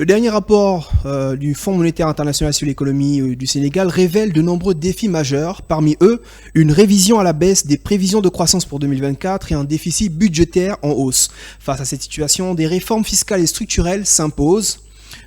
Le dernier rapport du Fonds monétaire international sur l'économie du Sénégal révèle de nombreux défis majeurs. Parmi eux, une révision à la baisse des prévisions de croissance pour 2024 et un déficit budgétaire en hausse. Face à cette situation, des réformes fiscales et structurelles s'imposent.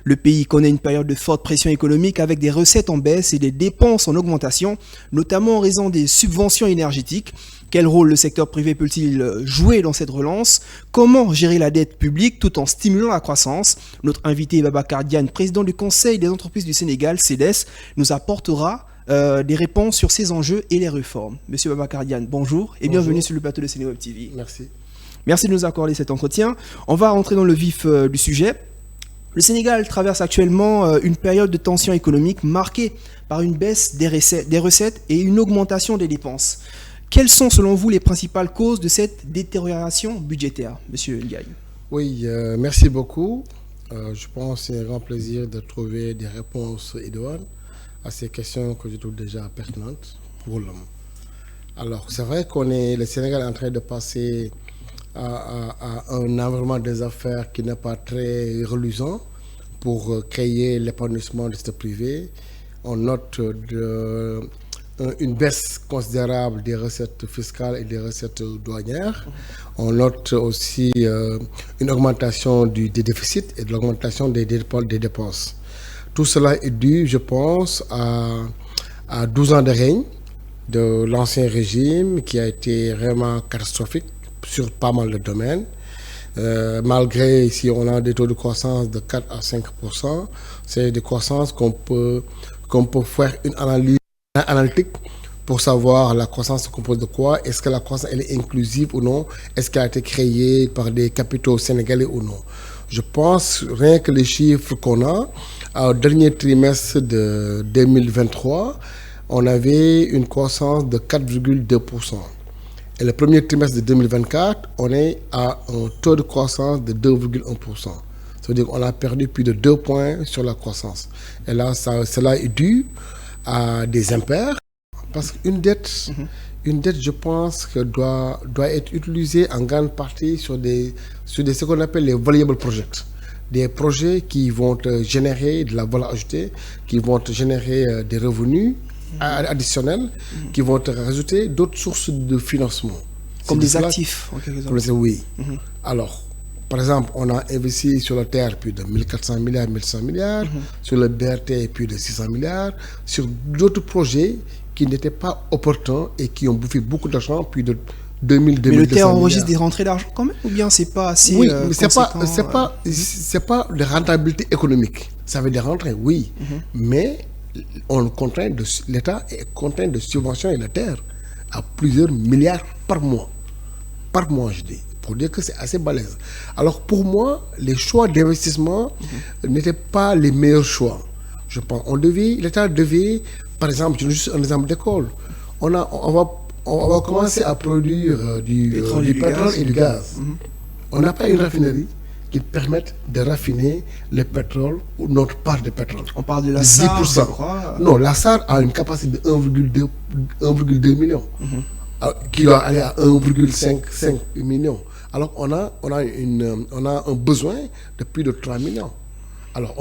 Le pays connaît une période de forte pression économique avec des recettes en baisse et des dépenses en augmentation, notamment en raison des subventions énergétiques. Quel rôle le secteur privé peut-il jouer dans cette relance? Comment gérer la dette publique tout en stimulant la croissance? Notre invité Babacar Diagne, président du Conseil des entreprises du Sénégal, CEDES, nous apportera des réponses sur ces enjeux et les réformes. Monsieur Babacar Diagne, bonjour et bienvenue sur le plateau de Sénéweb TV. Merci. Merci de nous accorder cet entretien. On va rentrer dans le vif du sujet. Le Sénégal traverse actuellement une période de tension économique marquée par une baisse des recettes et une augmentation des dépenses. Quelles sont selon vous les principales causes de cette détérioration budgétaire, Monsieur Ndiaye? Oui, merci beaucoup. Je pense que c'est un grand plaisir de trouver des réponses idoines à ces questions que je trouve déjà pertinentes pour l'homme. Alors, c'est vrai le Sénégal est en train de passer à un environnement des affaires qui n'est pas très reluisant pour créer l'épanouissement du secteur privé. On note une baisse considérable des recettes fiscales et des recettes douanières. On note aussi une augmentation des déficits et de l'augmentation des dépenses. Tout cela est dû, je pense, à 12 ans de règne de l'ancien régime qui a été vraiment catastrophique sur pas mal de domaines. Malgré si on a des taux de croissance de 4 à 5%, c'est des croissances qu'on peut faire une analyse analytique pour savoir la croissance se compose de quoi. Est-ce que la croissance elle est inclusive ou non? Est-ce qu'elle a été créée par des capitaux sénégalais ou non? Je pense, rien que les chiffres qu'on a, au dernier trimestre de 2023, on avait une croissance de 4,2%. Et le premier trimestre de 2024, on est à un taux de croissance de 2,1%. Ça veut dire qu'on a perdu plus de 2 points sur la croissance. Et là, cela est dû à des impairs. Parce qu'une dette, je pense, que doit être utilisée en grande partie sur ce qu'on appelle les valuable projects. Des projets qui vont générer de la valeur ajoutée, qui vont générer des revenus additionnels, qui vont rajouter d'autres sources de financement. Comme des actifs, en quelque sorte. Oui. Alors, par exemple, on a investi sur la terre plus de 1400 milliards, 1100 milliards, sur le BRT plus de 600 milliards, sur d'autres projets qui n'étaient pas opportuns et qui ont bouffé beaucoup d'argent, plus de 2000 Mais le terre enregistre des rentrées d'argent quand même? Ou bien c'est pas assez Oui, mais c'est pas de rentabilité économique. Ça veut dire rentrées, oui. Mais l'État est contraint de subventionner la terre à plusieurs milliards par mois. Par mois, je dis. Pour dire que c'est assez balèze. Alors pour moi, les choix d'investissement n'étaient pas les meilleurs choix. Je pense. L'État devait, par exemple, je donne juste un exemple d'école. On va commencer à produire du pétrole et du gaz. On n'a pas une raffinerie qui permette de raffiner le pétrole ou notre part de pétrole. On parle de la SAR, je crois. Non, la SAR a une capacité de 1,2 million. Qui doit aller à 1,5 million. Alors on a un besoin de plus de 3 millions. Alors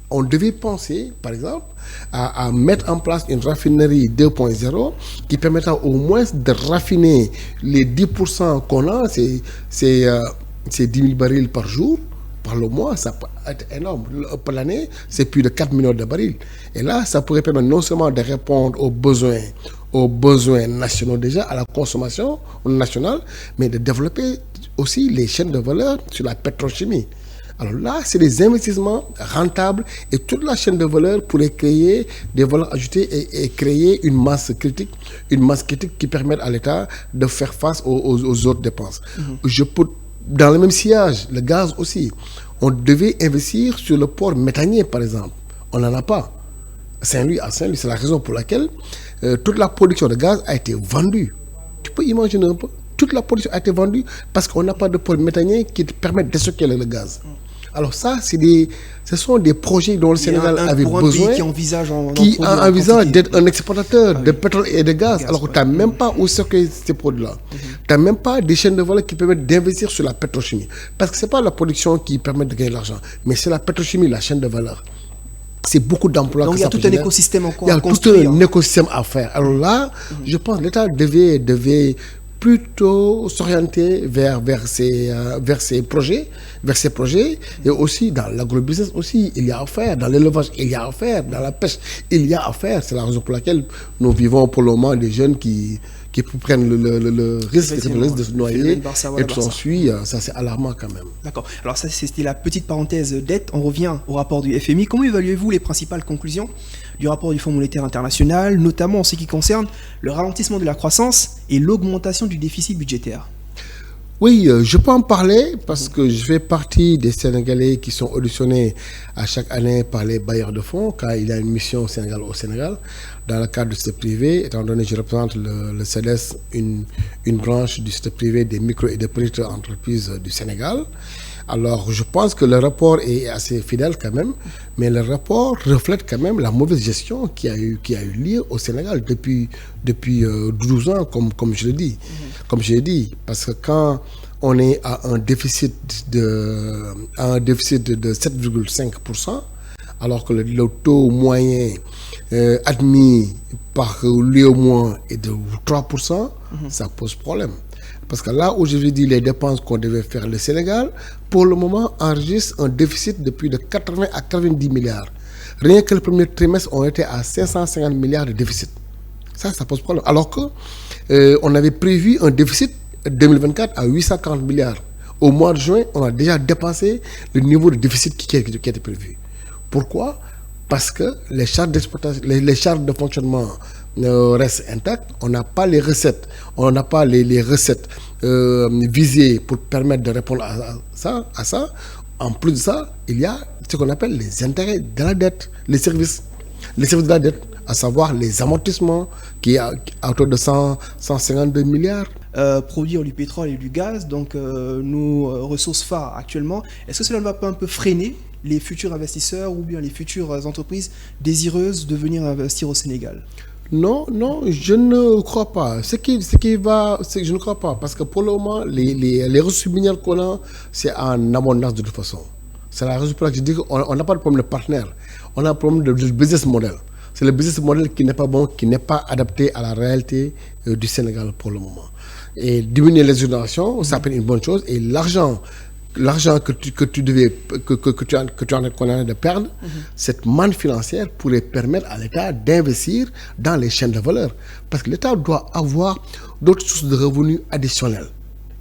on devait penser, par exemple, à mettre en place une raffinerie 2.0 qui permettra au moins de raffiner les 10% qu'on a, c'est 10 000 barils par jour. Par le mois, ça peut être énorme. Par l'année, c'est plus de 4 millions de barils. Et là, ça pourrait permettre non seulement de répondre aux besoins nationaux déjà, à la consommation nationale, mais de développer aussi les chaînes de valeur sur la pétrochimie. Alors là, c'est des investissements rentables et toute la chaîne de valeur pourrait créer des valeurs ajoutées et créer une masse critique qui permette à l'État de faire face aux autres dépenses. Dans le même sillage, le gaz aussi. On devait investir sur le port méthanier, par exemple. On n'en a pas. À Saint-Louis, c'est la raison pour laquelle toute la production de gaz a été vendue. Tu peux imaginer un peu. Toute la production a été vendue parce qu'on n'a pas de port méthanier qui te permet de stocker le gaz. Alors ça, ce sont des projets dont le Sénégal avait pour besoin, pays qui envisage d'être un exportateur de pétrole et de gaz, alors que tu n'as même pas où circuler ces produits-là. Tu n'as même pas des chaînes de valeur qui permettent d'investir sur la pétrochimie. Parce que ce n'est pas la production qui permet de gagner de l'argent, mais c'est la pétrochimie, la chaîne de valeur. C'est beaucoup d'emplois. Donc il y a tout un écosystème encore à construire. Il y a tout un écosystème à faire. Alors là, je pense que l'État devait plutôt s'orienter vers ces projets, et aussi dans l'agrobusiness aussi, il y a à faire, dans l'élevage, il y a à faire, dans la pêche, il y a à faire. C'est la raison pour laquelle nous vivons pour le moment des jeunes qui prennent le risque de se noyer, et tout s'ensuit. Ça, c'est alarmant quand même. D'accord. Alors ça, c'était la petite parenthèse dette. On revient au rapport du FMI. Comment évaluez-vous les principales conclusions du rapport du Fonds monétaire international, notamment en ce qui concerne le ralentissement de la croissance et l'augmentation du déficit budgétaire? Oui, je peux en parler parce que je fais partie des Sénégalais qui sont auditionnés à chaque année par les bailleurs de fonds quand il y a une mission au Sénégal. Dans le cadre du secteur privé, étant donné que je représente le CEDES, une branche du secteur privé des micro et des petites entreprises du Sénégal. Alors, je pense que le rapport est assez fidèle quand même, mais le rapport reflète quand même la mauvaise gestion qui a eu lieu au Sénégal depuis 12 ans, comme je l'ai dit. Comme je l'ai dit, parce que quand on est à un déficit de 7,5%, alors que le taux moyen admis par l'UEMOA est de 3%, ça pose problème. Parce que là où je vous dis les dépenses qu'on devait faire, le Sénégal, pour le moment, enregistre un déficit de plus de 80 à 90 milliards. Rien que le premier trimestre, on était à 550 milliards de déficit. Ça pose problème. Alors qu'on avait prévu un déficit 2024 à 840 milliards. Au mois de juin, on a déjà dépassé le niveau de déficit qui était prévu. Pourquoi? Parce que les charges d'exploitation, les charges de fonctionnement restent intactes. On n'a pas les recettes. On n'a pas les recettes visées pour permettre de répondre à ça. En plus de ça, il y a ce qu'on appelle les intérêts de la dette, les services de la dette, à savoir les amortissements qui est à hauteur de 152 milliards. Produire du pétrole et du gaz, donc nos ressources phares actuellement, est-ce que cela ne va pas un peu freiner les futurs investisseurs ou bien les futures entreprises désireuses de venir investir au Sénégal? Non, je ne crois pas. Je ne crois pas, parce que pour le moment, les ressources minières qu'on a, c'est en abondance de toute façon. C'est la raison pour laquelle je dis qu'on n'a pas de problème de partenaire, on a un problème de business model. C'est le business model qui n'est pas bon, qui n'est pas adapté à la réalité du Sénégal pour le moment. Et diminuer les générations, ça peut être une bonne chose. Et l'argent que tu en train de perdre, cette manne financière pourrait permettre à l'État d'investir dans les chaînes de valeur. Parce que l'État doit avoir d'autres sources de revenus additionnelles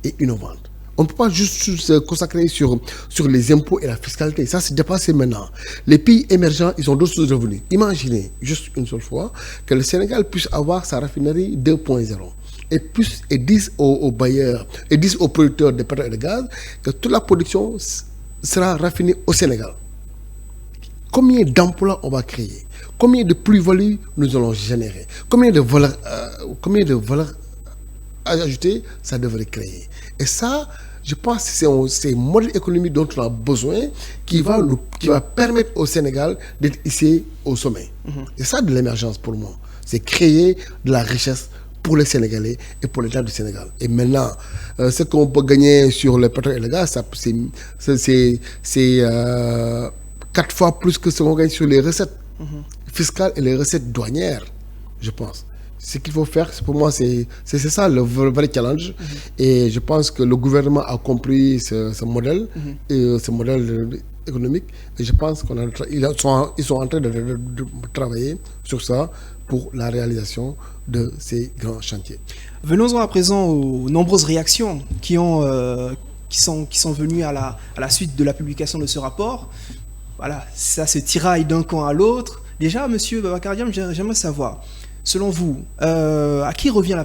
et innovantes. On ne peut pas juste se consacrer sur les impôts et la fiscalité. Ça, c'est dépassé maintenant. Les pays émergents, ils ont d'autres sources de revenus. Imaginez, juste une seule fois, que le Sénégal puisse avoir sa raffinerie 2.0. Et disent aux bailleurs, et disent aux producteurs de pétrole et de gaz que toute la production sera raffinée au Sénégal. Combien d'emplois on va créer? Combien de plus-value nous allons générer? Combien de valeur ajoutée ça devrait créer? Et ça, je pense que c'est un modèle économique dont on a besoin qui va permettre au Sénégal d'être ici au sommet. C'est ça de l'émergence pour moi. C'est créer de la richesse pour les Sénégalais et pour l'État du Sénégal. Et maintenant, ce qu'on peut gagner sur le pétrole et le gaz, c'est 4 fois plus que ce qu'on gagne sur les recettes fiscales et les recettes douanières, je pense. Ce qu'il faut faire, pour moi, c'est ça le vrai challenge. Et je pense que le gouvernement a compris ce modèle, ce modèle économique. Et je pense qu'ils sont en train de travailler sur ça pour la réalisation de ces grands chantiers. Venons-en à présent aux nombreuses réactions qui sont venues à la suite de la publication de ce rapport. Voilà, ça se tiraille d'un camp à l'autre. Déjà, monsieur Babacar Diam, j'aimerais savoir, selon vous, à qui revient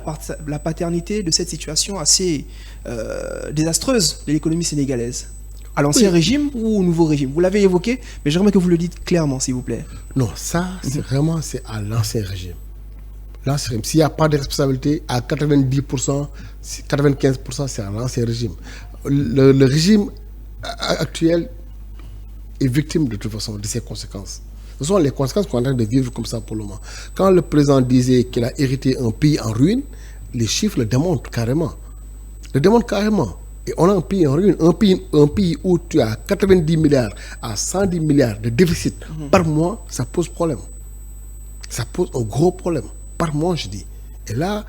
la paternité de cette situation assez désastreuse de l'économie sénégalaise? À l'ancien régime ou au nouveau régime? Vous l'avez évoqué, mais j'aimerais que vous le dites clairement, s'il vous plaît. Non, ça, c'est vraiment à l'ancien régime. S'il n'y a pas de responsabilité, à 90%, 95%, c'est à l'ancien régime. Le régime actuel, est victime de toute façon de ces conséquences. Ce sont les conséquences qu'on est en train de vivre comme ça pour le moment. Quand le président disait qu'il a hérité un pays en ruine, les chiffres le démontrent carrément. Et on a un pays en ruine, un pays où tu as 90 milliards à 110 milliards de déficit par mois, ça pose problème. Ça pose un gros problème. Par mois, je dis. Et là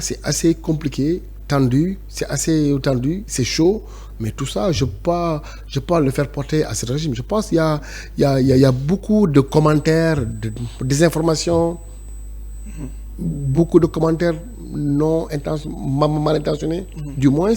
c'est assez compliqué, tendu, c'est chaud. Mais tout ça, je ne peux pas le faire porter à ce régime. Je pense qu'il y a beaucoup de commentaires, de désinformation, beaucoup de commentaires mal intentionnés, du moins,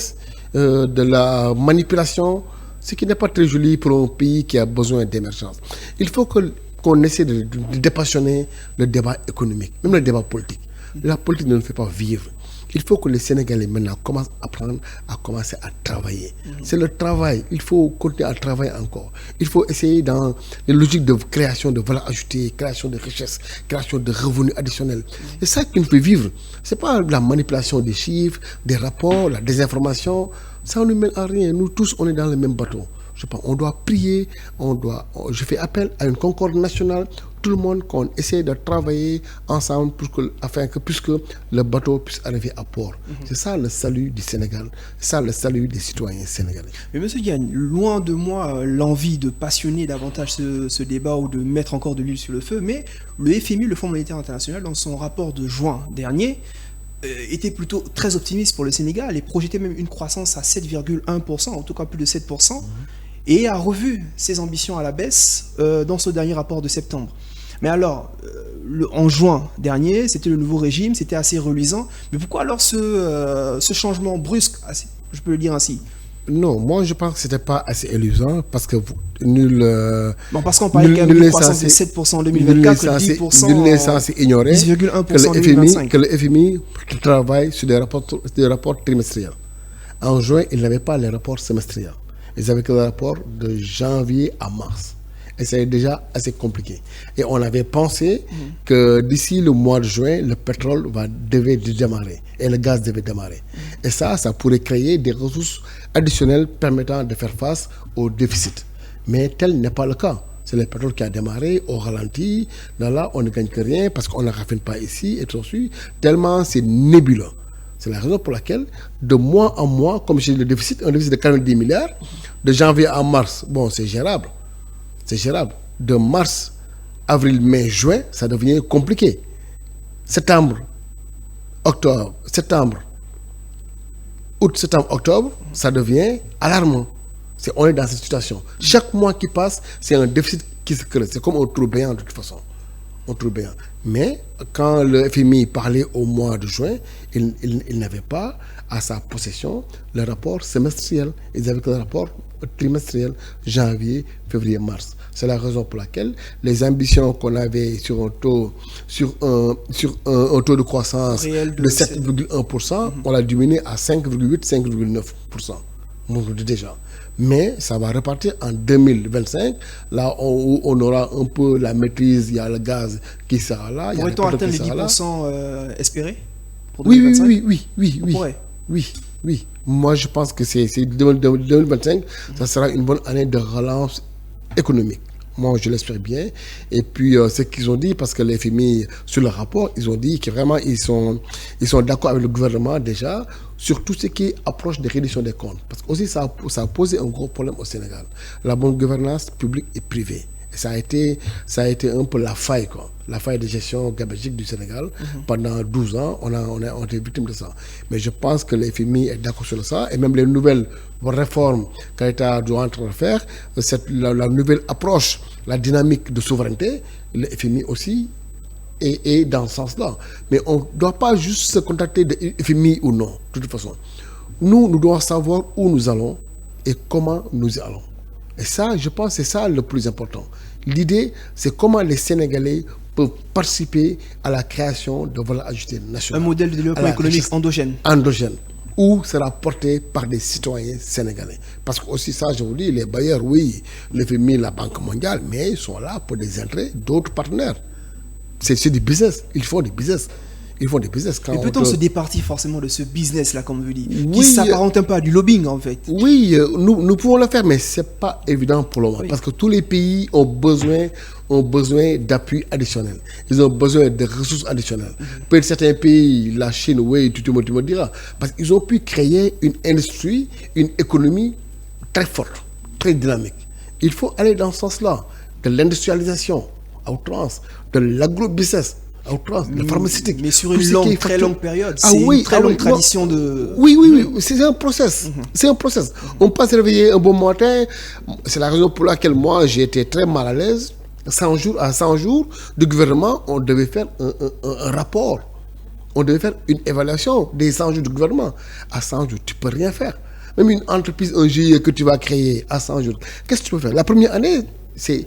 de la manipulation, ce qui n'est pas très joli pour un pays qui a besoin d'émergence. Il faut qu'on essaie de dépassionner le débat économique, même le débat politique. La politique ne nous fait pas vivre. Il faut que les Sénégalais maintenant commencent à apprendre à commencer à travailler. C'est le travail. Il faut continuer à travailler encore. Il faut essayer dans les logiques de création de valeur ajoutée, création de richesse, création de revenus additionnels. C'est ça qui nous fait vivre. Ce n'est pas la manipulation des chiffres, des rapports, la désinformation. Ça ne nous mène à rien. Nous tous, on est dans le même bateau. Je pense on doit prier, je fais appel à une concorde nationale, tout le monde, qu'on essaie de travailler ensemble puisque le bateau puisse arriver à port. C'est ça le salut du Sénégal, c'est ça le salut des citoyens sénégalais. Mais monsieur Diagne, loin de moi l'envie de passionner davantage ce débat ou de mettre encore de l'huile sur le feu, mais le FMI, le Fonds monétaire international, dans son rapport de juin dernier, était plutôt très optimiste pour le Sénégal et projetait même une croissance à 7,1%, en tout cas plus de 7%. Et a revu ses ambitions à la baisse dans ce dernier rapport de septembre. Mais alors, en juin dernier, c'était le nouveau régime, c'était assez reluisant. Mais pourquoi alors ce changement brusque, je peux le dire ainsi? Non, moi je pense que ce n'était pas assez illusoire parce que parce qu'on parlait quand même d'une croissance de 7% en 2024, 10%, nul n'est censé ignorer 10,1% en 2025. Que le FMI travaille sur des rapports trimestriels. En juin, il n'avait pas les rapports semestriels. Ils avaient que le rapport de janvier à mars. Et c'est déjà assez compliqué. Et on avait pensé que d'ici le mois de juin, le pétrole devait démarrer et le gaz devait démarrer. Et ça pourrait créer des ressources additionnelles permettant de faire face au déficit. Mais tel n'est pas le cas. C'est le pétrole qui a démarré au ralenti. Là, on ne gagne que rien parce qu'on ne raffine pas ici et tout ça. Tellement c'est nébuleux. C'est la raison pour laquelle, de mois en mois, comme j'ai un déficit de 40 milliards, de janvier à mars, bon, c'est gérable. C'est gérable. De mars, avril, mai, juin, ça devient compliqué. Septembre, octobre, ça devient alarmant. On est dans cette situation. Chaque mois qui passe, c'est un déficit qui se crée. C'est comme un trou béant de toute façon. Mais quand le FMI parlait au mois de juin, il n'avait pas à sa possession le rapport semestriel. Ils avaient que le rapport trimestriel, janvier, février, mars. C'est la raison pour laquelle les ambitions qu'on avait sur un taux de croissance de 7,1%, on l'a diminué à 5,8, 5,9%. Déjà. Mais ça va repartir en 2025, là où on aura un peu la maîtrise, il y a le gaz qui sera là. Pourrait-on atteindre les 10% espérés pour 2025? Oui. Moi, je pense que c'est 2025, ça sera une bonne année de relance économique. Moi, je l'espère bien. Et puis, ce qu'ils ont dit, parce que les FMI, sur le rapport, ils ont dit que vraiment, ils sont d'accord avec le gouvernement déjà sur tout ce qui approche des réductions des comptes. Parce que aussi, ça a posé un gros problème au Sénégal. La bonne gouvernance publique et privée. Et ça a été un peu la faille de gestion gabégique du Sénégal. Pendant 12 ans, on été victime de ça. Mais je pense que le FMI est d'accord sur ça. Et même les nouvelles réformes que l'État doit en train de faire, la nouvelle approche, la dynamique de souveraineté, le FMI aussi est dans ce sens-là. Mais on ne doit pas juste se contacter de FMI ou non, de toute façon. Nous devons savoir où nous allons et comment nous y allons. Et ça, je pense que c'est ça le plus important. L'idée, c'est comment les Sénégalais peuvent participer à la création de valeur ajoutée nationale. Un modèle de développement économique endogène. Où sera porté par des citoyens sénégalais. Parce que aussi ça, je vous dis, les bailleurs, oui, le FMI, la Banque mondiale, mais ils sont là pour des intérêts d'autres partenaires. C'est du business, ils font du business. Ils font des business. Mais peut-on se départir forcément de ce business-là, comme vous dites, Oui, qui s'apparente un peu à du lobbying, en fait? Oui, nous pouvons le faire, mais ce n'est pas évident pour le moment. Oui. Parce que tous les pays ont besoin d'appui additionnel. Ils ont besoin de ressources additionnelles. Peut-être certains pays, la Chine, oui, tu me diras, parce qu'ils ont pu créer une industrie, une économie très forte, très dynamique. Il faut aller dans ce sens-là, de l'industrialisation à outrance, de l'agro-business à outrance, de la pharmaceutique. Mais sur une très longue période. Ah C'est oui, une très longue tradition de... Oui, c'est un process. C'est un process. On peut se réveiller un bon matin. C'est la raison pour laquelle moi, j'ai été très mal à l'aise. 100 jours du gouvernement, on devait faire un rapport. On devait faire une évaluation des 100 jours du gouvernement. À 100 jours, tu ne peux rien faire. Même une entreprise, un GIE que tu vas créer à 100 jours, qu'est-ce que tu peux faire? La première année, c'est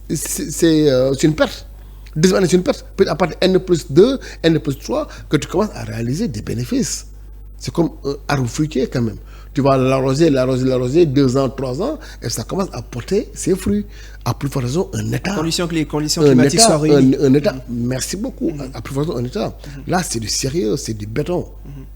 une perte. Deuxième année, c'est une perte. Peut-être à partir de N+2, N+3, que tu commences à réaliser des bénéfices. C'est comme un arbre fruitier quand même. Tu vas l'arroser, 2 ans, 3 ans, et ça commence à porter ses fruits. À plus forte raison, un État. À condition que les conditions climatiques soient réunies. Un État, merci beaucoup. À plus forte raison, un État. Là, c'est du sérieux, c'est du béton,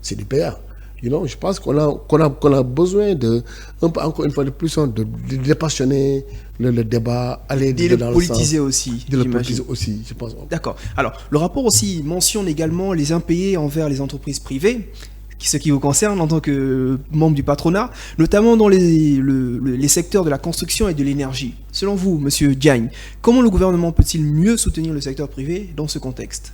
c'est du PA. Je pense qu'on a besoin de, encore une fois de plus, de dépassionner le débat, aller de le dans politiser le sens, aussi. de le politiser aussi, je pense. D'accord. Alors, le rapport aussi mentionne également les impayés envers les entreprises privées, ce qui vous concerne en tant que membre du patronat, notamment dans les secteurs de la construction et de l'énergie. Selon vous, Monsieur Diagne, comment le gouvernement peut-il mieux soutenir le secteur privé dans ce contexte?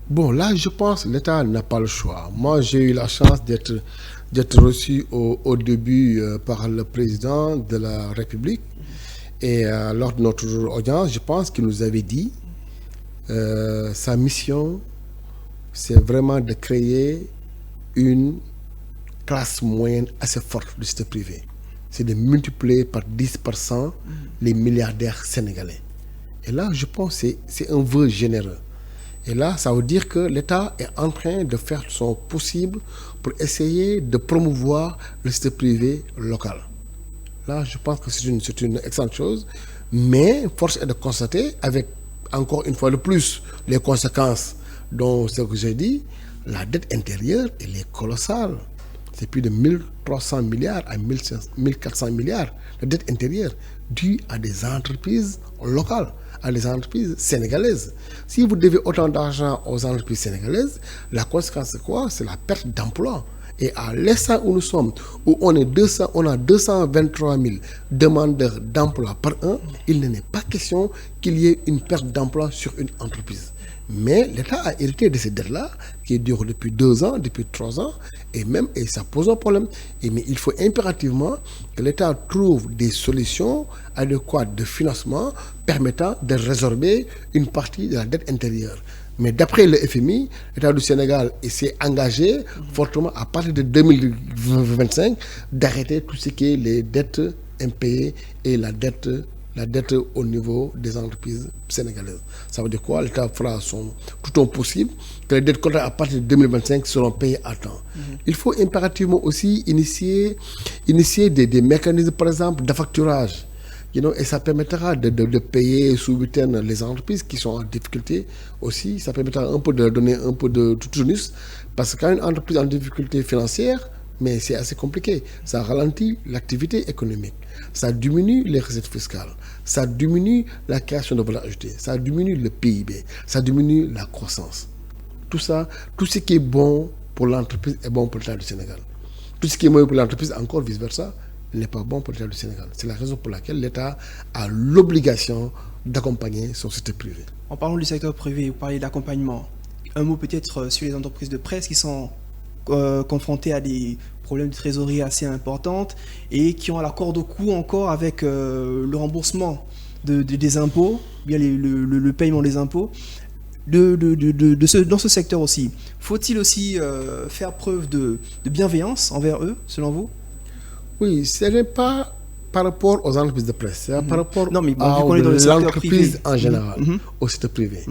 Bon, là, je pense que l'État n'a pas le choix. Moi, j'ai eu la chance d'être reçu au début par le président de la République. Et lors de notre audience, je pense qu'il nous avait dit sa mission, c'est vraiment de créer une classe moyenne assez forte du secteur privé. C'est de multiplier par 10% les milliardaires sénégalais. Et là, je pense que c'est un vœu généreux. Et là, ça veut dire que l'État est en train de faire son possible pour essayer de promouvoir le secteur privé local. Là, je pense que c'est une excellente chose. Mais force est de constater, avec encore une fois de plus les conséquences dont ce que j'ai dit, la dette intérieure, elle est colossale. C'est plus de 1300 milliards à 1400 milliards de dette intérieure due à des entreprises locales, à des entreprises sénégalaises. Si vous devez autant d'argent aux entreprises sénégalaises, la conséquence c'est quoi? C'est la perte d'emploi. Et à l'instant où nous sommes, où on a 223 000 demandeurs d'emploi par an, il n'est pas question qu'il y ait une perte d'emploi sur une entreprise. Mais l'État a hérité de ces dettes-là, qui durent depuis 2 ans, depuis 3 ans, et ça pose un problème. Mais il faut impérativement que l'État trouve des solutions adéquates de financement permettant de résorber une partie de la dette intérieure. Mais d'après le FMI, l'État du Sénégal s'est engagé fortement à partir de 2025 d'arrêter tout ce qui est les dettes impayées et la dette au niveau des entreprises sénégalaises. Ça veut dire quoi? L'État fera tout son possible que les dettes contractées à partir de 2025 seront payées à temps. Il faut impérativement aussi initier des mécanismes, par exemple, d'affacturage. Et ça permettra de payer sous huitaine les entreprises qui sont en difficulté aussi. Ça permettra un peu de donner un peu de tournus. Parce que quand une entreprise est en difficulté financière, mais c'est assez compliqué. Ça ralentit l'activité économique. Ça diminue les recettes fiscales. Ça diminue la création de valeur ajoutée. Ça diminue le PIB. Ça diminue la croissance. Tout ça, tout ce qui est bon pour l'entreprise est bon pour l'État du Sénégal. Tout ce qui est mauvais pour l'entreprise, encore vice-versa, n'est pas bon pour l'État du Sénégal. C'est la raison pour laquelle l'État a l'obligation d'accompagner son secteur privé. En parlant du secteur privé, vous parlez d'accompagnement. Un mot peut-être sur les entreprises de presse qui sont confrontées à des problèmes de trésorerie assez importantes et qui ont la corde au cou encore avec le remboursement des impôts, bien le paiement des impôts. Dans ce secteur aussi, faut-il aussi faire preuve de bienveillance envers eux, selon vous? Oui, ce n'est pas par rapport aux entreprises de presse, c'est par rapport à l'entreprise en général, au secteur privé.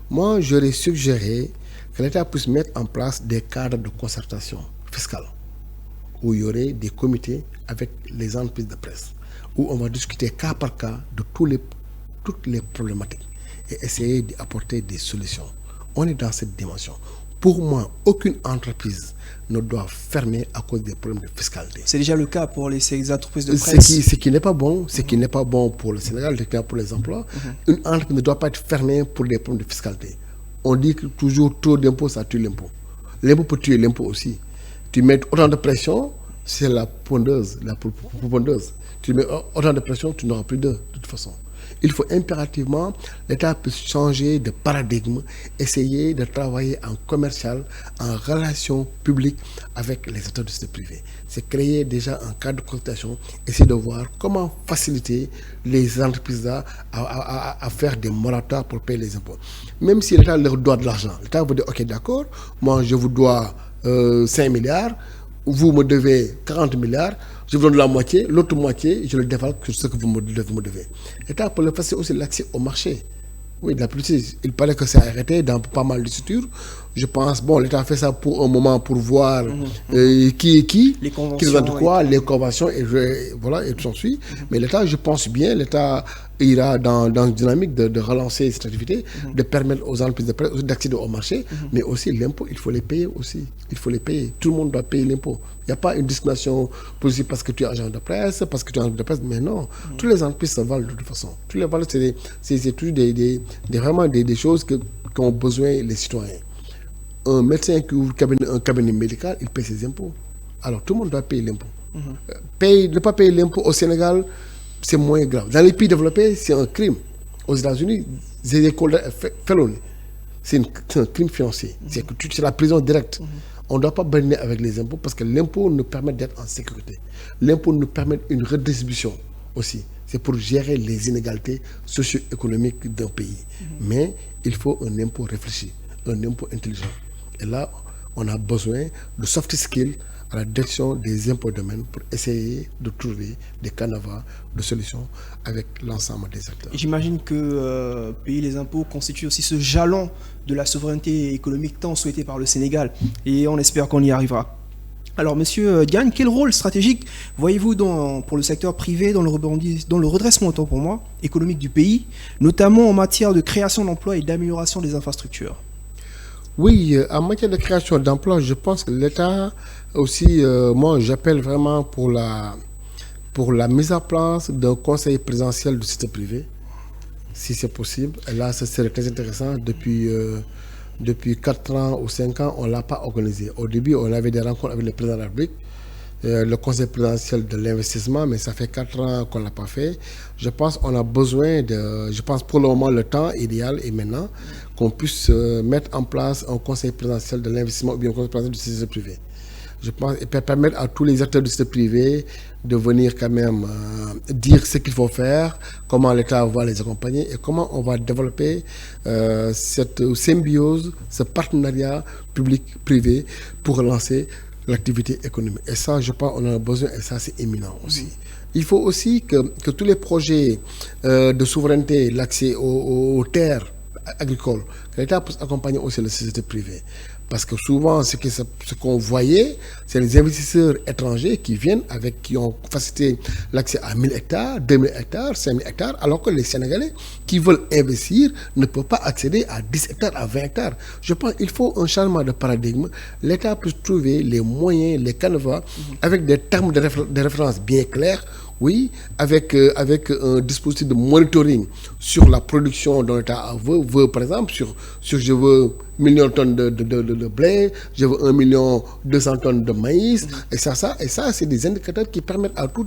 Moi, j'aurais suggéré que l'État puisse mettre en place des cadres de concertation fiscale, où il y aurait des comités avec les entreprises de presse, où on va discuter cas par cas de toutes les problématiques et essayer d'apporter des solutions On est dans cette dimension. Pour moi, aucune entreprise ne doit fermer à cause des problèmes de fiscalité. C'est déjà le cas pour ces entreprises de presse. Ce qui n'est pas bon, qui n'est pas bon pour le Sénégal, pour les emplois. Une entreprise ne doit pas être fermée pour des problèmes de fiscalité. On dit que toujours trop d'impôts, ça tue l'impôt. L'impôt peut tuer l'impôt aussi. Tu mets autant de pression, c'est la pondeuse. Tu mets autant de pression, tu n'auras plus de toute façon. Il faut impérativement, l'État puisse changer de paradigme, essayer de travailler en commercial, en relation publique avec les acteurs du secteur privé. C'est créer déjà un cadre de consultation, essayer de voir comment faciliter les entreprises à faire des moratoires pour payer les impôts. Même si l'État leur doit de l'argent, l'État vous dit, ok d'accord, moi je vous dois 5 milliards, vous me devez 40 milliards, je vous donne la moitié, l'autre moitié, je le dévalque sur ce que vous me devez. L'État peut le faciliter aussi l'accès au marché. Oui, la politique, il paraît que c'est arrêté dans pas mal de structures. Je pense, bon, l'État fait ça pour un moment pour voir qui est qui, les qui représente quoi, les conventions, et voilà, et tout s'en suit. Mais l'État, je pense bien, l'État ira dans une dynamique de relancer cette activité, de permettre aux entreprises de presse d'accéder au marché, mais aussi l'impôt, il faut les payer aussi. Il faut les payer. Tout le monde doit payer l'impôt. Il n'y a pas une discrimination possible parce que tu es agent de presse, parce que tu es agent de presse, mais non. Toutes les entreprises se valent de toute façon. Toutes les valeurs, c'est toujours vraiment des choses qu'ont besoin les citoyens. Un médecin qui ouvre un cabinet médical, il paye ses impôts. Alors tout le monde doit payer l'impôt. Ne pas payer l'impôt au Sénégal, c'est moins grave. Dans les pays développés, c'est un crime. Aux États-Unis, c'est des felonies. C'est un crime financier. C'est la prison directe. On ne doit pas berner avec les impôts parce que l'impôt nous permet d'être en sécurité. L'impôt nous permet une redistribution aussi. C'est pour gérer les inégalités socio-économiques d'un pays. Mais il faut un impôt réfléchi, un impôt intelligent. Et là, on a besoin de soft skills à la direction des impôts domaines pour essayer de trouver des canevas de solutions avec l'ensemble des acteurs. J'imagine que payer les impôts constitue aussi ce jalon de la souveraineté économique tant souhaitée par le Sénégal. Et on espère qu'on y arrivera. Alors, Monsieur Diagne, quel rôle stratégique voyez-vous pour le secteur privé dans le redressement pour moi, économique du pays, notamment en matière de création d'emplois et d'amélioration des infrastructures? Oui, en matière de création d'emplois, je pense que l'État aussi, moi j'appelle vraiment pour la mise en place d'un conseil présidentiel du secteur privé, si c'est possible. Et là, ce serait très intéressant. Depuis 4 ans ou 5 ans, on ne l'a pas organisé. Au début, on avait des rencontres avec le président de la République, le conseil présidentiel de l'investissement, mais ça fait 4 ans qu'on ne l'a pas fait. Je pense qu'on a besoin pour le moment, le temps idéal est maintenant qu'on puisse mettre en place un conseil présidentiel de l'investissement ou bien un conseil présidentiel du secteur privé. Je pense et permettre à tous les acteurs du secteur privé de venir quand même dire ce qu'il faut faire, comment l'État va les accompagner et comment on va développer cette symbiose, ce partenariat public-privé pour relancer l'activité économique. Et ça, je pense qu'on en a besoin et ça, c'est éminent aussi. Il faut aussi que tous les projets de souveraineté, l'accès aux terres agricoles, que l'État puisse accompagner aussi le secteur privé. Parce que souvent, ce qu'on voyait, c'est les investisseurs étrangers qui viennent qui ont facilité l'accès à 1000 hectares, 2000 hectares, 5000 hectares, alors que les Sénégalais qui veulent investir ne peuvent pas accéder à 10 hectares, à 20 hectares. Je pense qu'il faut un changement de paradigme. L'État peut trouver les moyens, les canevas, avec des termes de référence bien clairs. Oui, avec un dispositif de monitoring sur la production dont l'État veut, par exemple, sur je veux 1 million de tonnes de blé, je veux 1,2 million tonnes de maïs, et ça, c'est des indicateurs qui permettent à tous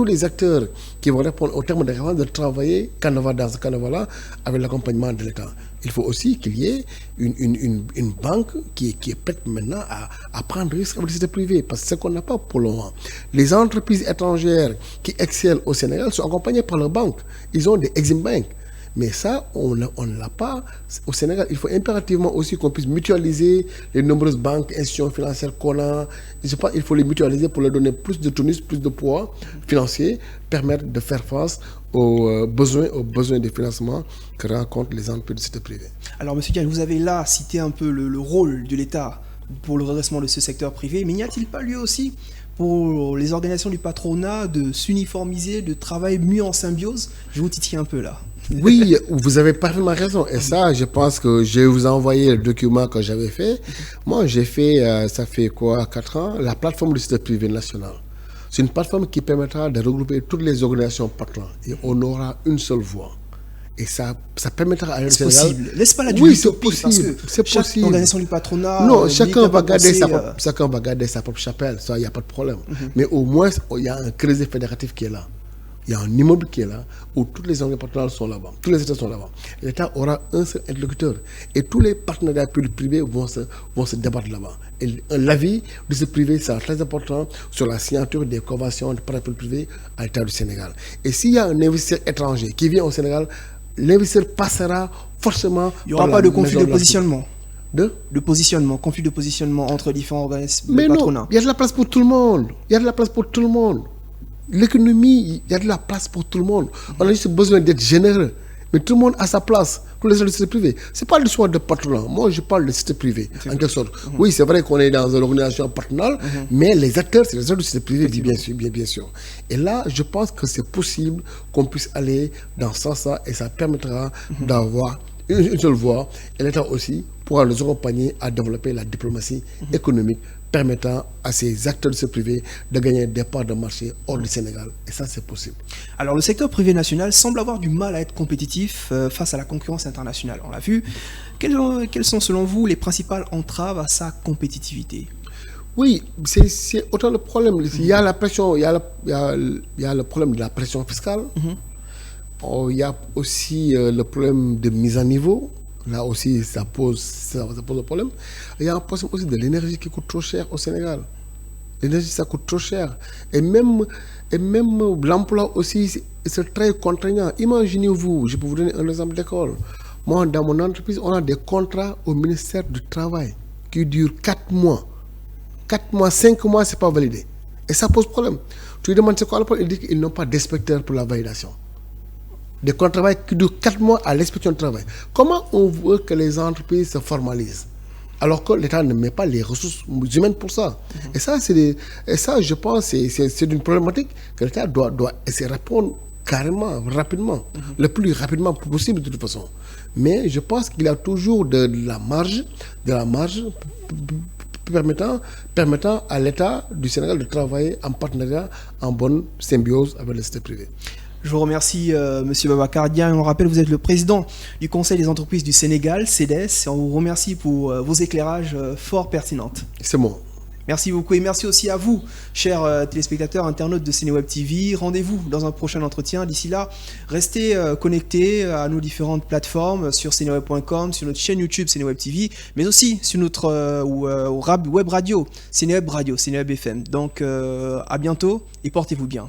les acteurs qui vont répondre aux termes de référence de travailler canevas dans ce canevas-là avec l'accompagnement de l'État. Il faut aussi qu'il y ait une banque qui est prête maintenant à prendre risque avec le secteur privé, parce que c'est ce qu'on n'a pas pour le moment. Les entreprises étrangères qui excellent au Sénégal sont accompagnées par leurs banques. Ils ont des Exim Bank. Mais ça, on ne l'a pas au Sénégal. Il faut impérativement aussi qu'on puisse mutualiser les nombreuses banques, institutions financières qu'on a. Je pense qu'il faut les mutualiser pour leur donner plus de tonus, plus de poids financier, permettre de faire face aux besoins de financement que rencontrent les entreprises du secteur privé. Alors, M. Diagne, vous avez là cité un peu le rôle de l'État pour le redressement de ce secteur privé, mais n'y a-t-il pas lieu aussi pour les organisations du patronat de s'uniformiser, de travailler mieux en symbiose? Je vous titille un peu là. Oui, vous avez parfaitement raison. Et ça, je pense que je vais vous envoyer le document que j'avais fait. Moi, j'ai fait, ça fait quoi, 4 ans, la plateforme du secteur privé national. C'est une plateforme qui permettra de regrouper toutes les organisations patronales. Et on aura une seule voix. Et ça permettra à C'est possible. Laisse pas la Oui, c'est utopie, parce possible. que C'est chaque possible. organisation du patronat... Non, chacun va garder penser, chacun va garder sa propre chapelle, ça, il n'y a pas de problème. Mais au moins, il y a un creuset fédératif qui est là. Il y a un immeuble qui est là, où toutes les organisations patronales sont là-bas, tous les États sont là-bas. L'État aura un seul interlocuteur. Et tous les partenariats publics-privés vont se débattre là-bas. Et l'avis de ce privé sera très important sur la signature des conventions de partenariat privé à l'État du Sénégal. Et s'il y a un investisseur étranger qui vient au Sénégal, l'investisseur passera forcément. Il n'y aura pas de conflit de positionnement. De positionnement, conflit de positionnement entre différents organismes Mais de patronat. non, il y a de la place pour tout le monde. Il y a de la place pour tout le monde. L'économie, il y a de la place pour tout le monde. On a juste besoin d'être généreux. Mais tout le monde a sa place. Tous les sociétés privées. Ce n'est pas l'histoire de patronat. Moi, je parle de société privée, en quelque sorte. Oui, c'est vrai qu'on est dans une organisation patronale, mais les acteurs, c'est les acteurs de société privée, bien sûr. Et là, je pense que c'est possible qu'on puisse aller dans ce sens-là et ça permettra d'avoir une seule voie. Et l'État aussi pourra nous accompagner à développer la diplomatie économique permettant à ces acteurs de ce privé de gagner des parts de marché hors du Sénégal. Et ça, c'est possible. Alors, le secteur privé national semble avoir du mal à être compétitif face à la concurrence internationale. On l'a vu. Quelles sont, selon vous, les principales entraves à sa compétitivité? Oui, c'est autant le problème. Il y a la pression, il y a le problème de la pression fiscale. Il y a aussi le problème de mise à niveau. Là aussi, ça pose un problème. Il y a un problème aussi de l'énergie qui coûte trop cher au Sénégal. L'énergie, ça coûte trop cher. Et même l'emploi aussi, c'est très contraignant. Imaginez-vous, je peux vous donner un exemple d'école. Moi, dans mon entreprise, on a des contrats au ministère du Travail qui durent 4 mois. 4 mois, 5 mois, ce n'est pas validé. Et ça pose problème. Tu lui demandes c'est quoi le problème, il dit qu'ils n'ont pas d'inspecteur pour la validation. Des contrats de travail qui durent 4 mois à l'inspection du travail. Comment on veut que les entreprises se formalisent alors que l'État ne met pas les ressources humaines pour ça? Et ça, je pense, c'est une problématique que l'État doit essayer de répondre carrément, rapidement, le plus rapidement possible de toute façon. Mais je pense qu'il y a toujours de la marge permettant à l'État du Sénégal de travailler en partenariat, en bonne symbiose avec le secteur privé. Je vous remercie, M. Babacar Dia. On rappelle, vous êtes le président du Conseil des entreprises du Sénégal, CEDES. Et on vous remercie pour vos éclairages fort pertinents. C'est moi. Merci beaucoup et merci aussi à vous, chers téléspectateurs, internautes de Sénéweb TV. Rendez-vous dans un prochain entretien. D'ici là, restez connectés à nos différentes plateformes sur seneweb.com, sur notre chaîne YouTube Sénéweb TV, mais aussi sur notre web radio, Sénéweb Radio, Sénéweb FM. Donc à bientôt et portez-vous bien.